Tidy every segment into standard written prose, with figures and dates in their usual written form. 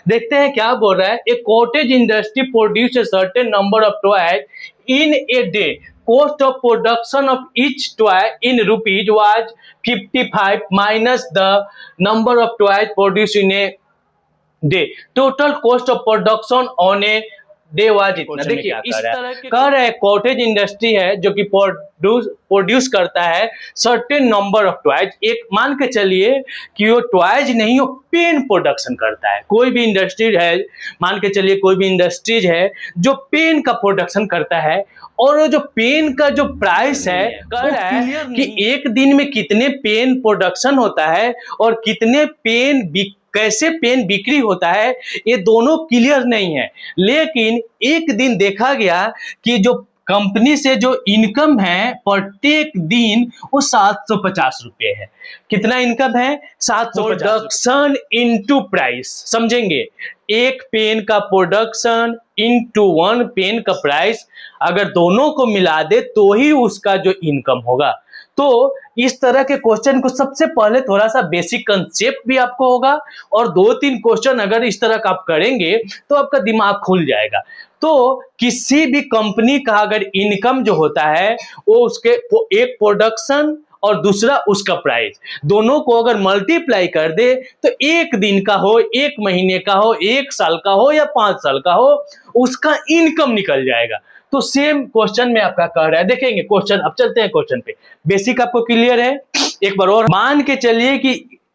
देखते हैं क्या बोल रहा है। A cottage industry produce a certain number of toys in a day, cost of production of each toy in rupees was 55 minus the number of toys produced in a day, total cost of production on a day was इतना। देखिए इस तरह के कह रहे हैं cottage industry है जो कि प्रोड्यूस करता है सर्टेन नंबर ऑफ टॉयज। एक मान के चलिए कि वो टॉयज नहीं, वो पेन प्रोडक्शन करता है। कोई भी इंडस्ट्री है, मान के चलिए कोई भी इंडस्ट्रीज है जो पेन का प्रोडक्शन करता है, और जो पेन का जो प्राइस है कह रहा है कि एक दिन में कितने पेन प्रोडक्शन होता है और कितने पेन कैसे पेन बिक्री होता है, ये दोनों क्लियर नहीं है। लेकिन एक दिन देखा गया कि जो कंपनी से जो इनकम है प्रत्येक दिन वो 750 रुपये है। कितना इनकम है? 750। प्रोडक्शन इनटू प्राइस, समझेंगे, एक पेन का प्रोडक्शन इनटू वन पेन का प्राइस, अगर दोनों को मिला दे तो ही उसका जो इनकम होगा। तो इस तरह के क्वेश्चन को सबसे पहले थोड़ा सा बेसिक कंसेप्ट भी आपको होगा, और 2-3 क्वेश्चन अगर इस तरह का आप करेंगे तो आपका दिमाग खुल जाएगा। तो किसी भी कंपनी का अगर इनकम जो होता है वो उसके एक प्रोडक्शन और दूसरा उसका प्राइस, दोनों को अगर मल्टीप्लाई कर दे तो एक दिन का हो, एक महीने का हो, एक साल का हो या 5 साल का हो, उसका इनकम निकल जाएगा। तो सेम क्वेश्चन में आपका कह रहा है। देखेंगे क्वेश्चन, अब चलते हैं क्वेश्चन पे। बेसिक आपको क्लियर है? एक बार और मान के चलिए कि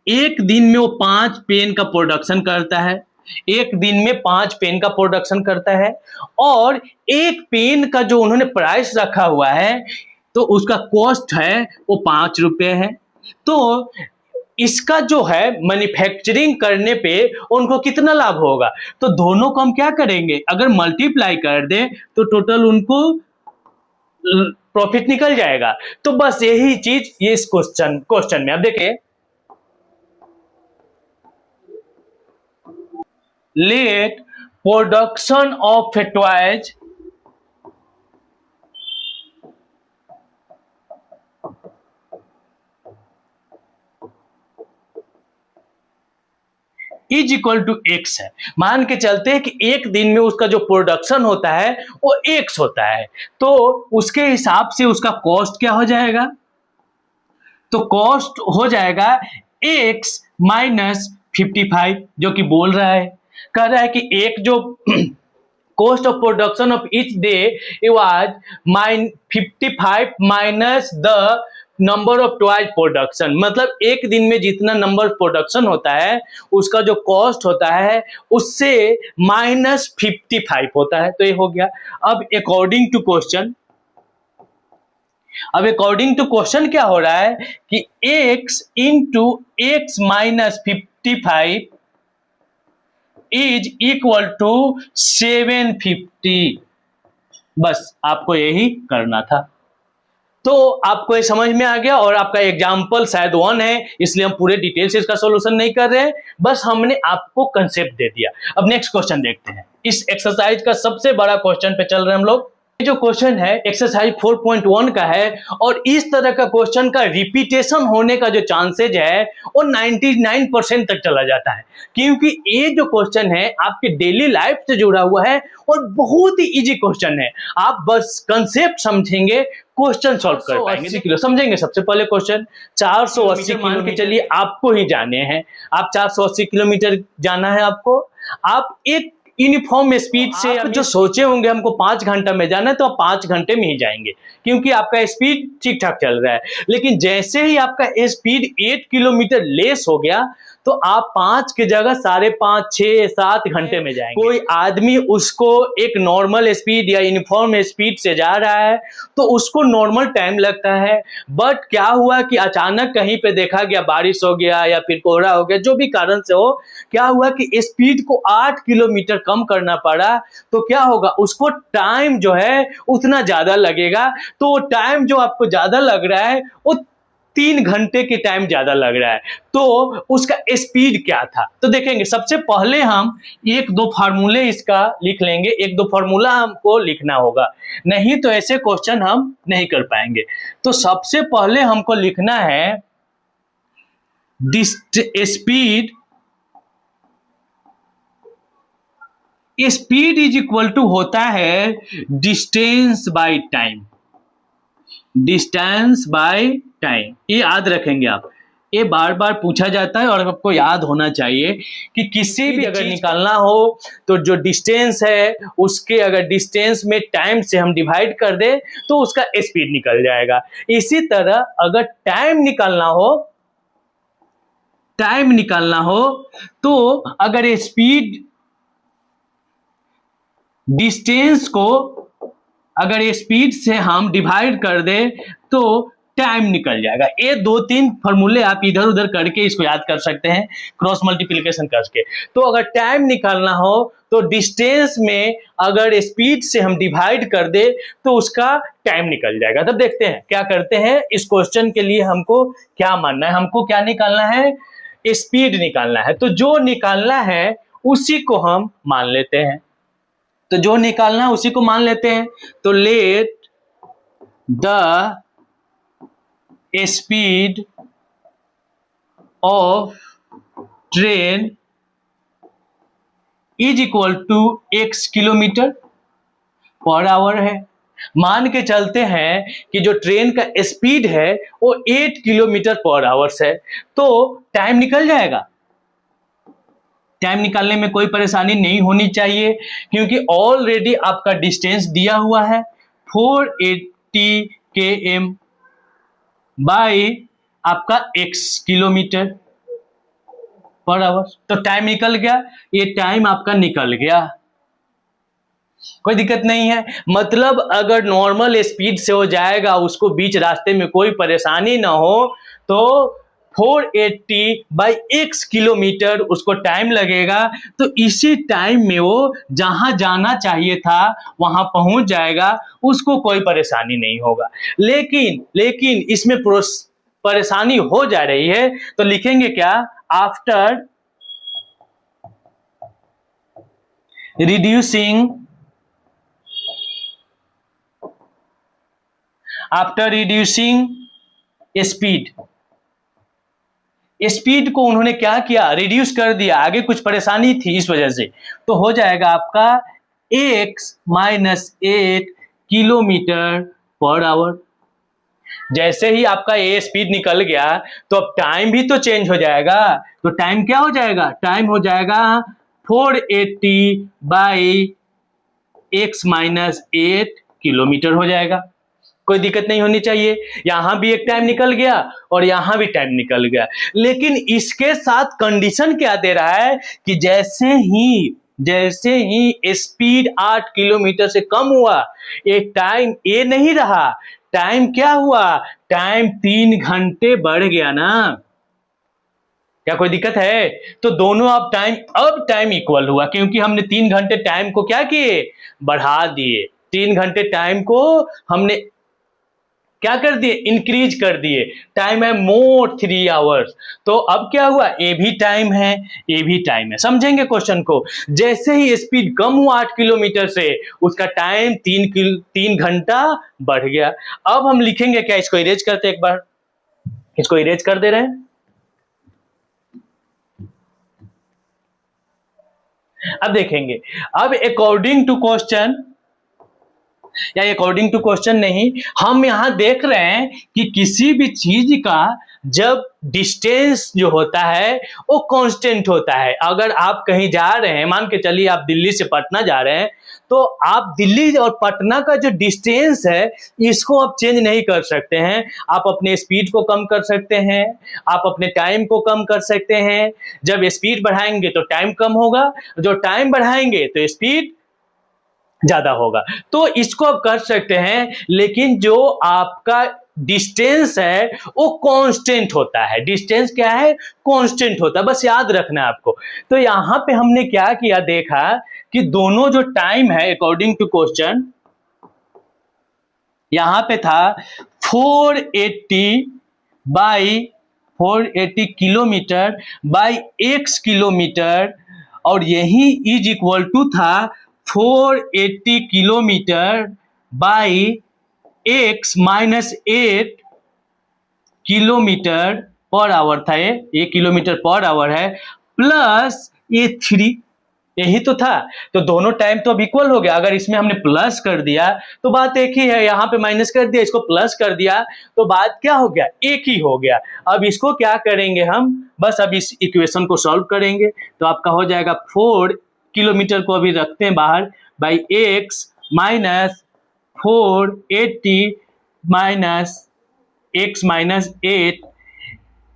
एक दिन में वो 5 पेन का प्रोडक्शन करता है, एक दिन में 5 पेन का प्रोडक्शन करता है, और एक पेन का जो उन्होंने प्राइस रखा हुआ है तो उसका कॉस्ट है वो 5 रुपए है। तो इसका जो है मैन्युफैक्चरिंग करने पे उनको कितना लाभ होगा? तो दोनों को हम क्या करेंगे, अगर मल्टीप्लाई कर दें तो टोटल उनको प्रॉफिट निकल जाएगा। तो बस यही चीज ये इस क्वेश्चन में। अब देखिए, let production of toys is equal to X है। मान के चलते हैं कि एक दिन में उसका जो प्रोडक्शन होता है वो एक्स होता है, तो उसके हिसाब से उसका कॉस्ट क्या हो जाएगा? तो कॉस्ट हो जाएगा एक्स माइनस 55, जो कि बोल रहा है, कह रहा है कि एक जो cost of production of each day was 55 minus the number of toys production, मतलब एक दिन में जितना नंबर प्रोडक्शन होता है उसका जो कॉस्ट होता है उससे माइनस 55 होता है। तो ये हो गया। अब अकॉर्डिंग टू क्वेश्चन क्या हो रहा है कि x into X minus 55 is equal to 750। बस आपको यही करना था। तो आपको ये समझ में आ गया, और आपका एग्जाम्पल शायद 1 है, इसलिए हम पूरे डिटेल से इसका सॉल्यूशन नहीं कर रहे हैं, बस हमने आपको कंसेप्ट दे दिया। अब नेक्स्ट क्वेश्चन देखते हैं। इस एक्सरसाइज का सबसे बड़ा क्वेश्चन पे चल रहे हैं हम लोग। ये जो क्वेश्चन है एक्सरसाइज 4.1 का है, और इस तरह का क्वेश्चन का रिपीटेशन होने का जो चांसेज है वो 99% तक चला जाता है, क्योंकि ये जो क्वेश्चन है आपके डेली लाइफ से जुड़ा हुआ है और बहुत ही इजी क्वेश्चन है। आप बस कंसेप्ट समझेंगे, क्वेश्चन सॉल्व कर पाएंगे। 80 किलो समझेंगे। सबसे पहले क्वेश्चन 480 मान के चलिए आपको ही जाने हैं, आप 480 किलोमीटर जाना है आपको। आप एक यूनिफॉर्म स्पीड से आप जो सोचे होंगे हमको 5 घंटा में जाना है, तो आप 5 घंटे में ही जाएंगे, क्योंकि आपका स्पीड ठीक ठाक चल रहा है। लेकिन जैसे ही आपका स्पीड 8 किलोमीटर लेस हो गया तो आप 5 की जगह 5.5, 6, 7 घंटे में जाएंगे। कोई आदमी उसको एक नॉर्मल स्पीड या यूनिफॉर्म स्पीड से जा रहा है तो उसको नॉर्मल टाइम लगता है, बट क्या हुआ कि अचानक कहीं पे देखा गया बारिश हो गया या फिर कोहरा हो गया, जो भी कारण से हो, क्या हुआ कि स्पीड को 8 किलोमीटर कम करना पड़ा, तो क्या होगा, उसको टाइम जो है उतना ज्यादा लगेगा। तो टाइम जो आपको ज्यादा लग रहा है वो 3 घंटे की टाइम ज्यादा लग रहा है। तो उसका स्पीड क्या था? तो देखेंगे, सबसे पहले हम 1-2 फार्मूले इसका लिख लेंगे। 1-2 फार्मूला हमको लिखना होगा, नहीं तो ऐसे क्वेश्चन हम नहीं कर पाएंगे। तो सबसे पहले हमको लिखना है speed speed is equal to होता है distance by time, distance by time, ये याद रखेंगे आप, ये बार बार पूछा जाता है और आपको याद होना चाहिए कि किसी भी अगर निकालना हो तो जो डिस्टेंस है उसके अगर डिस्टेंस में टाइम से हम डिवाइड कर दे तो उसका स्पीड निकल जाएगा। इसी तरह अगर टाइम निकालना हो तो अगर स्पीड डिस्टेंस को अगर स्पीड से हम डिवाइड कर दे तो टाइम निकल जाएगा। ये 2-3 फॉर्मूले आप इधर उधर करके इसको याद कर सकते हैं, क्रॉस मल्टीप्लिकेशन करके। तो अगर टाइम निकालना हो तो डिस्टेंस में अगर स्पीड से हम डिवाइड कर दे तो उसका टाइम निकल जाएगा। तब देखते हैं क्या करते हैं, इस क्वेश्चन के लिए हमको क्या मानना है, हमको क्या निकालना है, स्पीड निकालना है। तो जो निकालना है उसी को हम मान लेते हैं, तो जो निकालना है उसी को मान लेते हैं। तो let the speed of train is equal to x kilometre per hour है। मान के चलते हैं कि जो ट्रेन का स्पीड है वो 8 किलोमीटर पर आवर्स है, तो टाइम निकल जाएगा। टाइम निकालने में कोई परेशानी नहीं होनी चाहिए क्योंकि ऑलरेडी आपका डिस्टेंस दिया हुआ है 480 km बाय आपका x किलोमीटर पर आवर, तो टाइम निकल गया, ये टाइम आपका निकल गया, कोई दिक्कत नहीं है। मतलब अगर नॉर्मल स्पीड से हो जाएगा, उसको बीच रास्ते में कोई परेशानी ना हो तो 480 बाई x किलोमीटर उसको टाइम लगेगा, तो इसी टाइम में वो जहां जाना चाहिए था वहां पहुंच जाएगा, उसको कोई परेशानी नहीं होगा। लेकिन इसमें परेशानी हो जा रही है, तो लिखेंगे क्या, आफ्टर रिड्यूसिंग स्पीड को उन्होंने क्या किया, रिड्यूस कर दिया, आगे कुछ परेशानी थी इस वजह से, तो हो जाएगा आपका x minus 8 kilometre per our. जैसे ही आपका ये स्पीड निकल गया तो अब टाइम भी तो चेंज हो जाएगा, तो टाइम क्या हो जाएगा, टाइम हो जाएगा 480 बाई x माइनस 8 किलोमीटर हो जाएगा। कोई दिक्कत नहीं होनी चाहिए, यहां भी एक टाइम निकल गया और यहां भी टाइम निकल गया। लेकिन इसके साथ कंडीशन क्या दे रहा है कि जैसे ही स्पीड 8 किलोमीटर से कम हुआ, ये टाइम ये नहीं रहा, टाइम क्या हुआ, टाइम 3 घंटे बढ़ गया ना। क्या कोई दिक्कत है, तो दोनों अब टाइम इक्वल हुआ क्योंकि हमने 3 घंटे टाइम को क्या किए, बढ़ा दिए। 3 घंटे टाइम को हमने क्या कर दिए, इंक्रीज कर दिए। टाइम है मोर 3 आवर्स, तो अब क्या हुआ, ये भी टाइम है, ये भी टाइम है। समझेंगे क्वेश्चन को, जैसे ही स्पीड कम हुआ 8 किलोमीटर से, उसका टाइम 3 घंटा बढ़ गया। अब हम लिखेंगे क्या, इसको इरेज करते, एक बार इसको इरेज कर दे रहे हैं। अब देखेंगे, अब अकॉर्डिंग टू क्वेश्चन, या अकॉर्डिंग टू क्वेश्चन नहीं, हम यहां देख रहे हैं कि किसी भी चीज का जब डिस्टेंस जो होता है वो कांस्टेंट होता है। अगर आप कहीं जा रहे हैं, मान के चलिए आप दिल्ली से पटना जा रहे हैं, तो आप दिल्ली और पटना का जो डिस्टेंस है इसको आप चेंज नहीं कर सकते हैं। आप अपने स्पीड को कम कर सकते हैं, आप अपने टाइम को कम कर सकते हैं। जब स्पीड बढ़ाएंगे तो टाइम कम होगा, जो टाइम बढ़ाएंगे तो स्पीड ज्यादा होगा, तो इसको आप कर सकते हैं। लेकिन जो आपका डिस्टेंस है वो कांस्टेंट होता है। डिस्टेंस क्या है, कांस्टेंट होता है, बस याद रखना है आपको। तो यहां पे हमने क्या किया, देखा कि दोनों जो टाइम है अकॉर्डिंग टू क्वेश्चन, यहां पे था 480 किलोमीटर बाई x किलोमीटर, और यही इज इक्वल टू था 480 kilometre by x minus 8 kilometre per our था। ये किलोमीटर पर आवर है, प्लस ये 3 यही तो था। तो दोनों टाइम तो अब इक्वल हो गया। अगर इसमें हमने प्लस कर दिया तो बात एक ही है, यहाँ पे माइनस कर दिया, इसको प्लस कर दिया तो बात क्या हो गया, एक ही हो गया। अब इसको क्या करेंगे हम, बस अब इस इक्वेशन को सॉल्व करेंगे तो आपका हो जाएगा 4 किलोमीटर को अभी रखते हैं बाहर, by X minus 480 minus X minus 8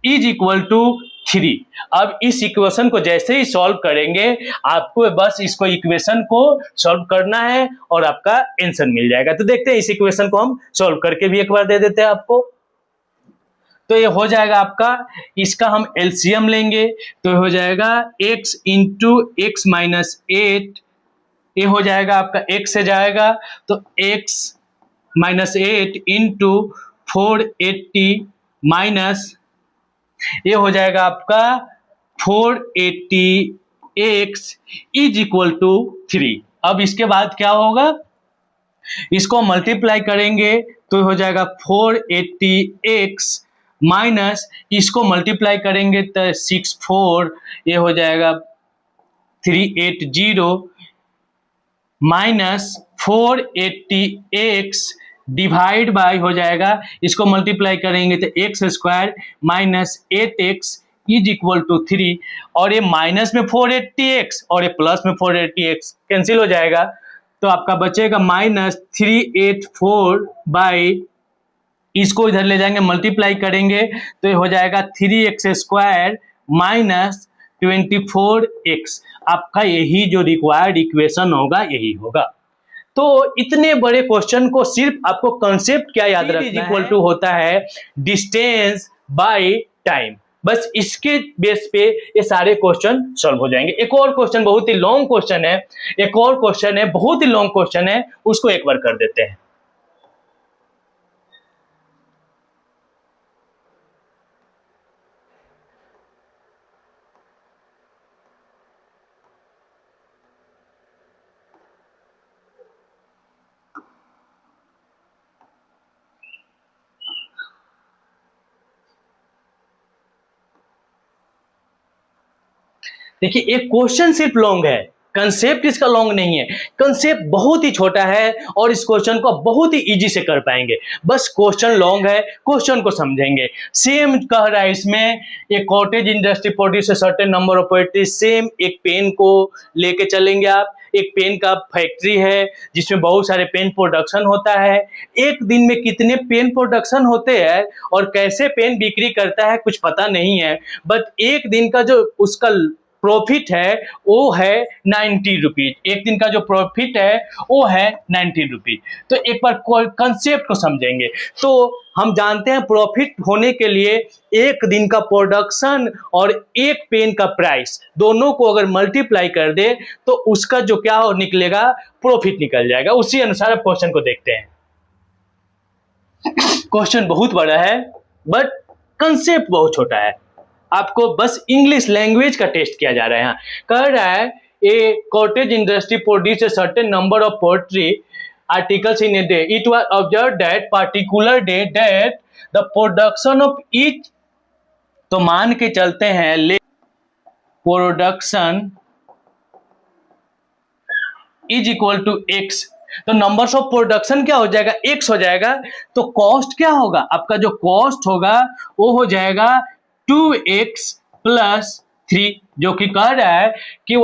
is equal to 3। अब इस इक्वेशन को जैसे ही सॉल्व करेंगे आपको बस इसको इक्वेशन को सॉल्व करना है और आपका आंसर मिल जाएगा। तो देखते हैं इस इक्वेशन को हम सॉल्व करके भी एक बार दे देते हैं आपको। तो ये हो जाएगा आपका, इसका हम एलसीएम लेंगे तो हो जाएगा x इंटू एक्स माइनस 8, ये हो जाएगा आपका x से जाएगा तो x माइनस 8 इंटू 480 माइनस ये हो जाएगा आपका 480x इज इक्वल टू 3। अब इसके बाद क्या होगा, इसको मल्टीप्लाई करेंगे तो हो जाएगा 480x माइनस इसको मल्टीप्लाई करेंगे तो 64, ये हो जाएगा 380 माइनस 480x डिवाइड बाय हो जाएगा, इसको मल्टीप्लाई करेंगे तो X square minus 8x is equal to 3। और ये माइनस में 480x और ये प्लस में 480x कैंसिल हो जाएगा तो आपका बचेगा माइनस 384 बाई, इसको इधर ले जाएंगे मल्टीप्लाई करेंगे तो ये हो जाएगा 3x स्क्वायर माइनस 24x। आपका यही जो रिक्वायर्ड इक्वेशन होगा यही होगा। तो इतने बड़े क्वेश्चन को सिर्फ आपको कंसेप्ट क्या याद रखना है, इक्वल टू होता है डिस्टेंस बाय टाइम। बस इसके बेस पे ये सारे क्वेश्चन सॉल्व हो जाएंगे। एक और क्वेश्चन बहुत ही लॉन्ग क्वेश्चन है, एक और क्वेश्चन है बहुत ही लॉन्ग क्वेश्चन है, उसको एक बार कर देते हैं। देखिए एक क्वेश्चन सिर्फ लॉन्ग है, कंसेप्ट इसका लॉन्ग नहीं है। कंसेप्ट बहुत ही छोटा है और इस क्वेश्चन को बहुत ही इजी से कर पाएंगे। बस क्वेश्चन लॉन्ग है, क्वेश्चन को समझेंगे। सेम कह रहा है इसमें, एक cottage industry produce certain number of poetry. Same एक पेन को लेके चलेंगे आप, एक पेन का फैक्ट्री है जिसमें बहुत सारे पेन प्रोडक्शन होता है। एक दिन में कितने पेन प्रोडक्शन होते हैं और कैसे पेन बिक्री करता है कुछ पता नहीं है, बट एक दिन का जो उसका प्रॉफिट है वो है 90 रुपीज। एक दिन का जो प्रॉफिट है वो है 90 रुपीज। तो एक बार कंसेप्ट को समझेंगे। तो हम जानते हैं प्रॉफिट होने के लिए एक दिन का प्रोडक्शन और एक पेन का प्राइस दोनों को अगर मल्टीप्लाई कर दे तो उसका जो क्या हो निकलेगा, प्रॉफिट निकल जाएगा। उसी अनुसार अब क्वेश्चन को देखते हैं। क्वेश्चन बहुत बड़ा है बट कंसेप्ट बहुत छोटा है। आपको बस इंग्लिश लैंग्वेज का टेस्ट किया जा रहा है। यहाँ कह रहा है a cottage industry produce a certain number of poetry articles in a day, it was observe that particular day that the production of each, तो मान के चलते हैं ले production is equal to X, तो नंबर्स ऑफ प्रोडक्शन क्या हो जाएगा, एक्स हो जाएगा। तो कॉस्ट क्या होगा, आपका जो कॉस्ट होगा वो हो जाएगा 2x प्लस 3, जो कि कह रहा है कि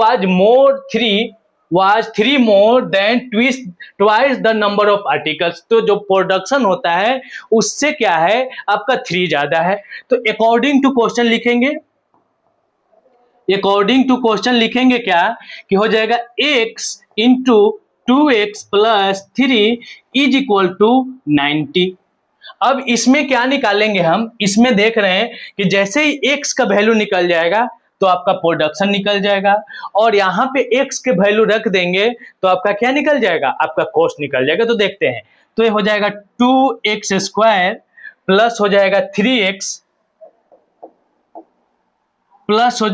was 3 more than twice the number of articles। तो जो प्रोडक्शन होता है उससे क्या है आपका 3 ज्यादा है। तो अकॉर्डिंग टू क्वेश्चन लिखेंगे, अकॉर्डिंग टू क्वेश्चन लिखेंगे क्या कि हो जाएगा x into 2x plus 3 is equal to 90। अब इसमें क्या निकालेंगे हम, इसमें देख रहे हैं कि जैसे ही x का वैल्यू निकल जाएगा तो आपका प्रोडक्शन निकल जाएगा, और यहाँ पे x के वैल्यू रख देंगे तो आपका क्या निकल जाएगा, आपका कॉस्ट निकल जाएगा। तो देखते हैं, तो ये हो जाएगा 2x स्क्वायर प्लस हो जाएगा 3x प्लस हो,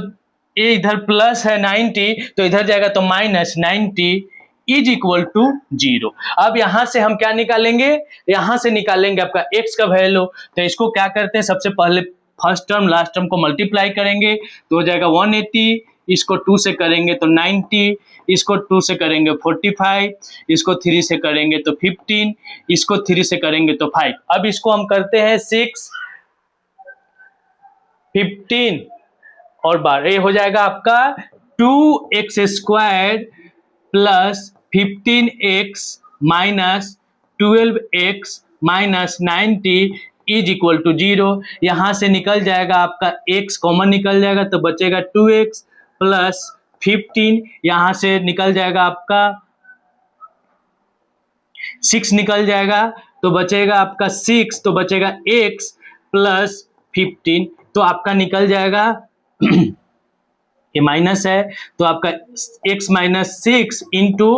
ये इधर प्लस है 90 तो इधर जाएगा तो माइनस 90 इज इक्वल टू 0। अब यहां से हम क्या निकालेंगे, यहां से निकालेंगे आपका x का वैल्यू। तो इसको क्या करते हैं, सबसे पहले फर्स्ट टर्म लास्ट टर्म को मल्टीप्लाई करेंगे तो हो जाएगा 180 इसको 2 से करेंगे तो 90, इसको 2 से करेंगे 45, इसको 3 से करेंगे तो 15, इसको 3 से करेंगे तो 5। अब इसको हम करते हैं 6, 15 और 12, ये हो जाएगा आपका 2x² plus 15x minus 12x minus 90 is equal to 0। यहां से निकल जाएगा आपका x कॉमन निकल जाएगा तो बचेगा 2x प्लस 15, यहां से निकल जाएगा आपका 6 निकल जाएगा तो बचेगा आपका 6, तो बचेगा x प्लस 15, तो आपका निकल जाएगा ये माइनस है तो आपका x minus 6 into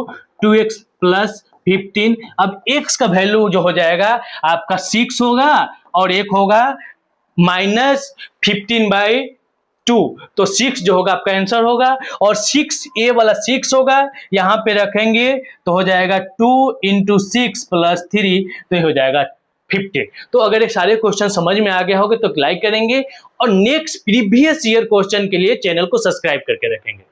2x plus 15। अब x का वैल्यू जो हो जाएगा आपका 6 होगा और एक होगा माइनस 15/2, तो 6 जो होगा आपका आंसर होगा, और 6 ए वाला 6 होगा यहां पे रखेंगे तो हो जाएगा 2 इंटू 6 प्लस 3, तो ये हो जाएगा 50। तो अगर ये सारे क्वेश्चन समझ में आ गया होगा तो लाइक करेंगे और नेक्स्ट प्रीवियस ईयर क्वेश्चन के लिए चैनल को सब्सक्राइब करके रखेंगे।